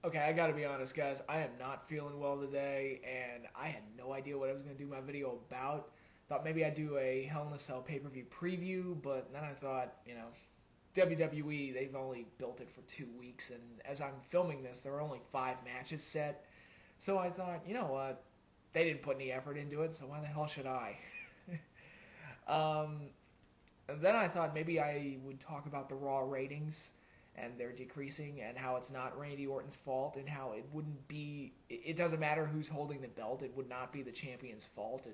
Okay, I gotta be honest, guys. I am not feeling well today, and I had no idea what I was gonna do my video about. Thought maybe I'd do a Hell in a Cell pay per view preview, but then I thought, WWE, they've only built it for 2 weeks, and as I'm filming this, there are only 5 matches set. So I thought, you know what? They didn't put any effort into it, so why the hell should I? And then I thought maybe I would talk about the Raw ratings and they're decreasing and how it's not Randy Orton's fault and how it wouldn't be. It doesn't matter who's holding the belt. It would not be the champion's fault.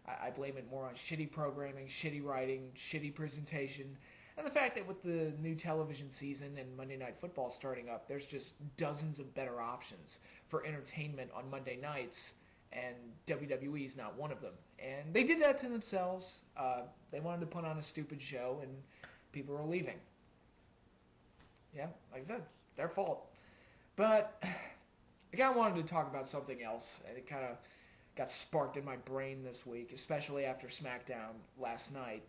I blame it more on shitty programming, shitty writing, shitty presentation, and the fact that with the new television season and Monday Night Football starting up, there's just dozens of better options for entertainment on Monday nights, and WWE is not one of them. And they did that to themselves. They wanted to put on a stupid show, and people were leaving. Yeah, like I said, their fault. But I kind of wanted to talk about something else, and it kind of got sparked in my brain this week, especially after SmackDown last night.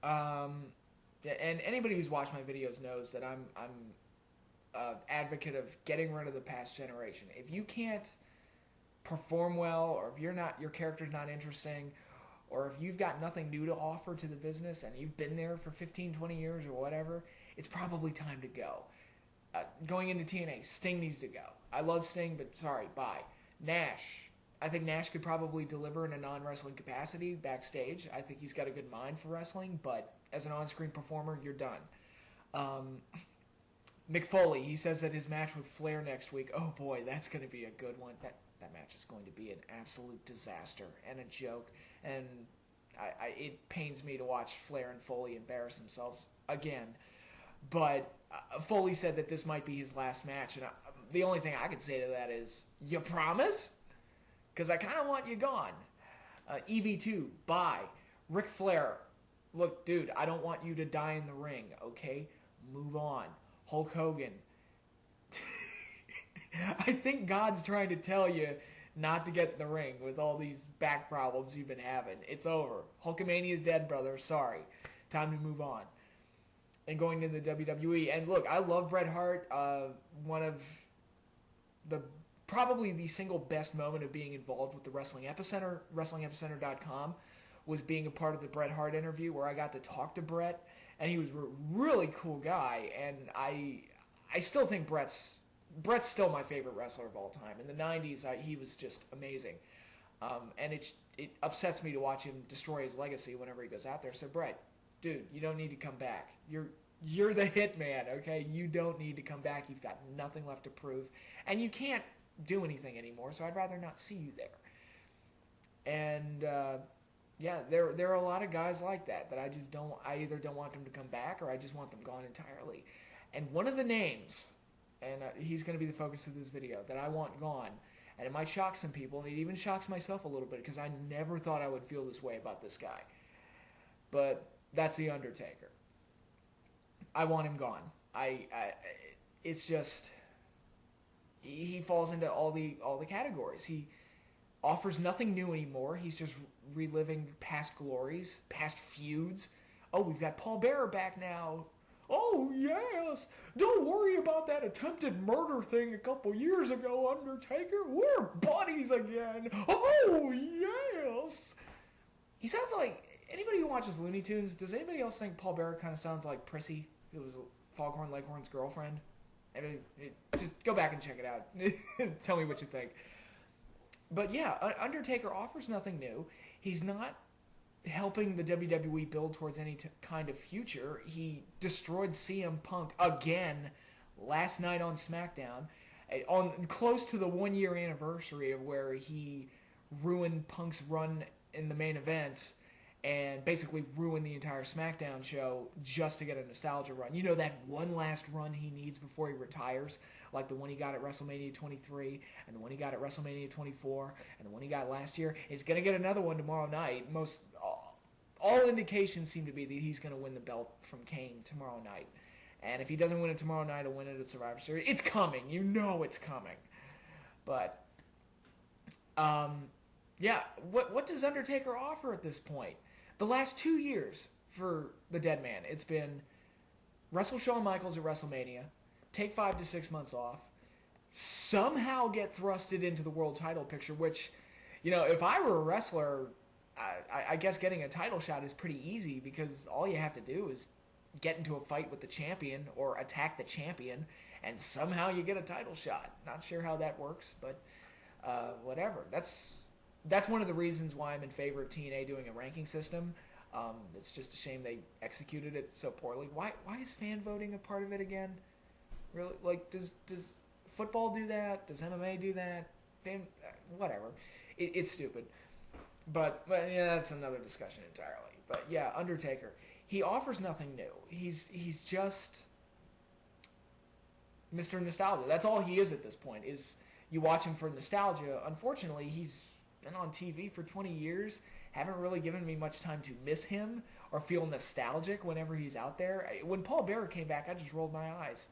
Yeah, and anybody who's watched my videos knows that I'm an advocate of getting rid of the past generation. If you can't perform well, or if your character's not interesting, or if you've got nothing new to offer to the business and you've been there for 15, 20 years or whatever, it's probably time to go. Going into TNA, Sting needs to go. I love Sting, but sorry, bye. Nash. I think Nash could probably deliver in a non-wrestling capacity backstage. I think he's got a good mind for wrestling, but as an on-screen performer, you're done. Mick Foley, he says that his match with Flair next week, oh boy, that's going to be a good one. That match is going to be an absolute disaster and a joke, and it pains me to watch Flair and Foley embarrass themselves again. But Foley said that this might be his last match, and the only thing I could say to that is, you promise? Because I kind of want you gone. EV2, bye. Ric Flair, look, dude, I don't want you to die in the ring, okay? Move on. Hulk Hogan. I think God's trying to tell you not to get in the ring with all these back problems you've been having. It's over. Hulkamania's dead, brother. Sorry. Time to move on. And going to the WWE. And look, I love Bret Hart. One of probably the single best moment of being involved with the Wrestling Epicenter, WrestlingEpicenter.com, was being a part of the Bret Hart interview where I got to talk to Bret, and he was a really cool guy, and I still think Bret's still my favorite wrestler of all time. In the 90s, he was just amazing. And it upsets me to watch him destroy his legacy whenever he goes out there. So Bret, dude, you don't need to come back. You're the hitman, okay? You don't need to come back. You've got nothing left to prove. And you can't do anything anymore, so I'd rather not see you there. And yeah, there are a lot of guys like that I either don't want them to come back or I just want them gone entirely. And one of the names, and he's going to be the focus of this video, that I want gone, and it might shock some people, and it even shocks myself a little bit because I never thought I would feel this way about this guy. But that's The Undertaker. I want him gone. It's just he falls into all the categories. He offers nothing new anymore. He's just reliving past glories, past feuds. Oh, we've got Paul Bearer back now. Oh, yes. Don't worry about that attempted murder thing a couple years ago, Undertaker. We're buddies again. Oh, yes. He sounds like, anybody who watches Looney Tunes, does anybody else think Paul Bearer kind of sounds like Prissy, who was Foghorn Leghorn's girlfriend? I mean, just go back and check it out. Tell me what you think. But yeah, Undertaker offers nothing new. He's not helping the WWE build towards any kind of future. He destroyed CM Punk again last night on SmackDown, on close to the 1 year anniversary of where he ruined Punk's run in the main event and basically ruin the entire SmackDown show just to get a nostalgia run. You know, that one last run he needs before he retires, like the one he got at WrestleMania 23, and the one he got at WrestleMania 24, and the one he got last year. He's going to get another one tomorrow night. All indications seem to be that he's going to win the belt from Kane tomorrow night. And if he doesn't win it tomorrow night, he'll win it at Survivor Series. It's coming. You know it's coming. But, yeah, what does Undertaker offer at this point? The last 2 years for the dead man, it's been wrestle Shawn Michaels at WrestleMania, take 5 to 6 months off, somehow get thrusted into the world title picture, which, if I were a wrestler, I guess getting a title shot is pretty easy because all you have to do is get into a fight with the champion or attack the champion, and somehow you get a title shot. Not sure how that works, but whatever. That's one of the reasons why I'm in favor of TNA doing a ranking system. It's just a shame they executed it so poorly. Why is fan voting a part of it again? Really? Like, does football do that? Does MMA do that? Whatever. It's stupid. But yeah, that's another discussion entirely. But yeah, Undertaker. He offers nothing new. He's just Mr. Nostalgia. That's all he is at this point. Is you watch him for nostalgia. Unfortunately, he's been on TV for 20 years. Haven't really given me much time to miss him or feel nostalgic whenever he's out there. When Paul Bearer came back, I just rolled my eyes.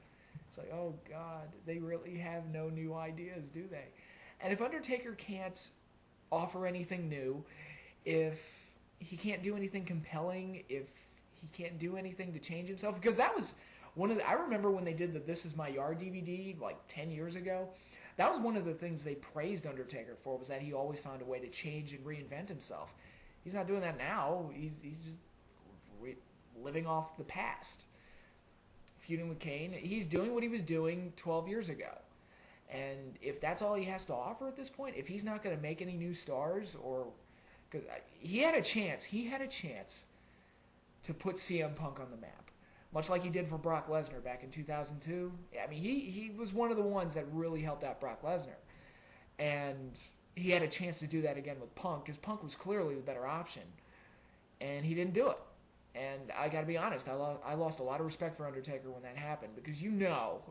It's like, oh God, they really have no new ideas, do they? And if Undertaker can't offer anything new, if he can't do anything compelling, if he can't do anything to change himself, because that was I remember when they did the This Is My Yard DVD like 10 years ago. That was one of the things they praised Undertaker for, was that he always found a way to change and reinvent himself. He's not doing that now. He's just living off the past. Feuding with Kane. He's doing what he was doing 12 years ago. And if that's all he has to offer at this point, if he's not going to make any new stars, or... Because he had a chance to put CM Punk on the map. Much like he did for Brock Lesnar back in 2002. I mean, he was one of the ones that really helped out Brock Lesnar. And he had a chance to do that again with Punk, because Punk was clearly the better option. And he didn't do it. And I got to be honest, I lost a lot of respect for Undertaker when that happened, because you know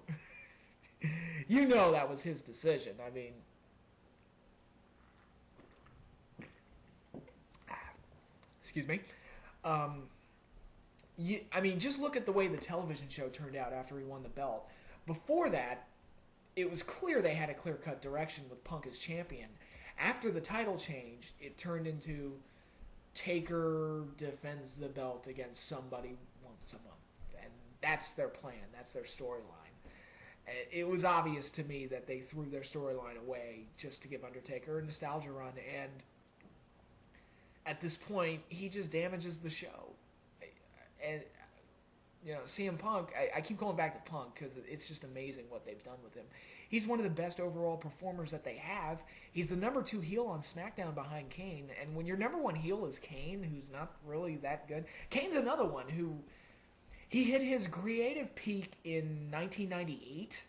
that was his decision. I mean, excuse me. Just look at the way the television show turned out after he won the belt. Before that, it was clear they had a clear-cut direction with Punk as champion. After the title change, it turned into Taker defends the belt against somebody once a month. And that's their plan. That's their storyline. It was obvious to me that they threw their storyline away just to give Undertaker a nostalgia run. And at this point, he just damages the show. And, CM Punk, I keep going back to Punk because it's just amazing what they've done with him. He's one of the best overall performers that they have. He's the number 2 heel on SmackDown behind Kane. And when your number 1 heel is Kane, who's not really that good, Kane's another one who... He hit his creative peak in 1998,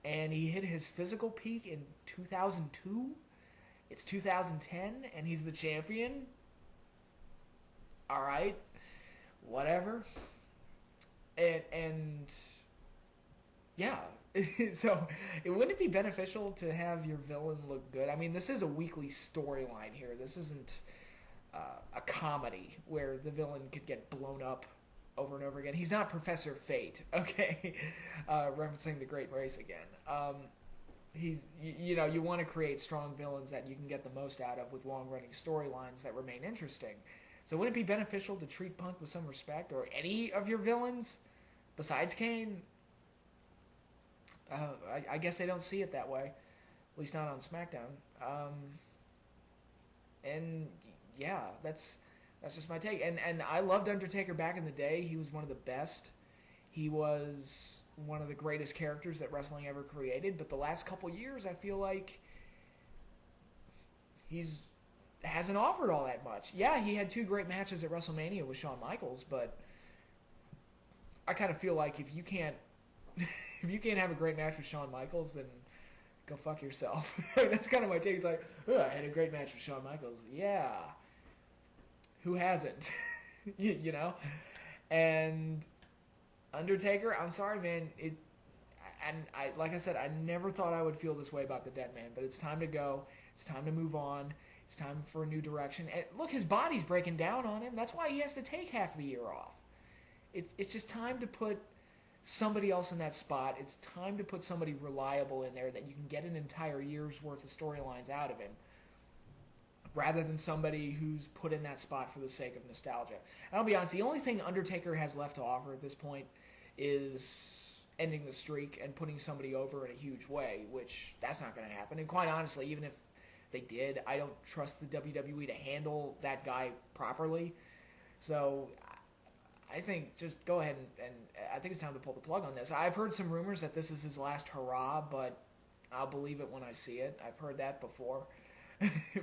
and he hit his physical peak in 2002. It's 2010, and he's the champion. All right. Whatever. And yeah, so wouldn't it be beneficial to have your villain look good? I mean, this is a weekly storyline here. This isn't a comedy where the villain could get blown up over and over again. He's not Professor Fate, okay? Referencing The Great Race again. You want to create strong villains that you can get the most out of with long-running storylines that remain interesting. So wouldn't it be beneficial to treat Punk with some respect, or any of your villains besides Kane? I guess they don't see it that way, at least not on SmackDown. And yeah, that's just my take. And I loved Undertaker back in the day. He was one of the best. He was one of the greatest characters that wrestling ever created. But the last couple years, I feel like hasn't offered all that much. Yeah, he had 2 great matches at WrestleMania with Shawn Michaels, but I kind of feel like if you can't have a great match with Shawn Michaels, then go fuck yourself. That's kind of my take. It's like, I had a great match with Shawn Michaels. Yeah. Who hasn't? And Undertaker, I'm sorry, man. Like I said, I never thought I would feel this way about the Dead Man, but it's time to go. It's time to move on. It's time for a new direction. And look, his body's breaking down on him. That's why he has to take half the year off. It's just time to put somebody else in that spot. It's time to put somebody reliable in there that you can get an entire year's worth of storylines out of him, rather than somebody who's put in that spot for the sake of nostalgia. And I'll be honest, the only thing Undertaker has left to offer at this point is ending the streak and putting somebody over in a huge way, which that's not going to happen. And quite honestly, even if they did, I don't trust the WWE to handle that guy properly. So I think just go ahead and I think it's time to pull the plug on this. I've heard some rumors that this is his last hurrah, but I'll believe it when I see it. I've heard that before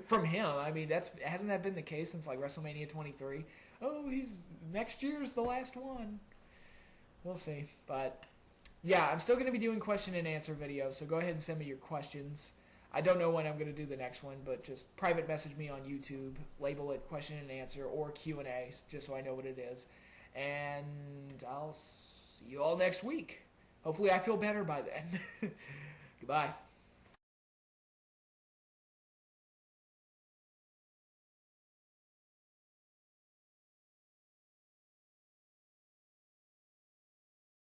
from him. I mean, hasn't that been the case since like WrestleMania 23? Oh, next year's the last one. We'll see, but yeah, I'm still going to be doing question and answer videos, so go ahead and send me your questions. I don't know when I'm going to do the next one, but just private message me on YouTube, label it question and answer or Q&A, just so I know what it is. And I'll see you all next week. Hopefully I feel better by then. Goodbye.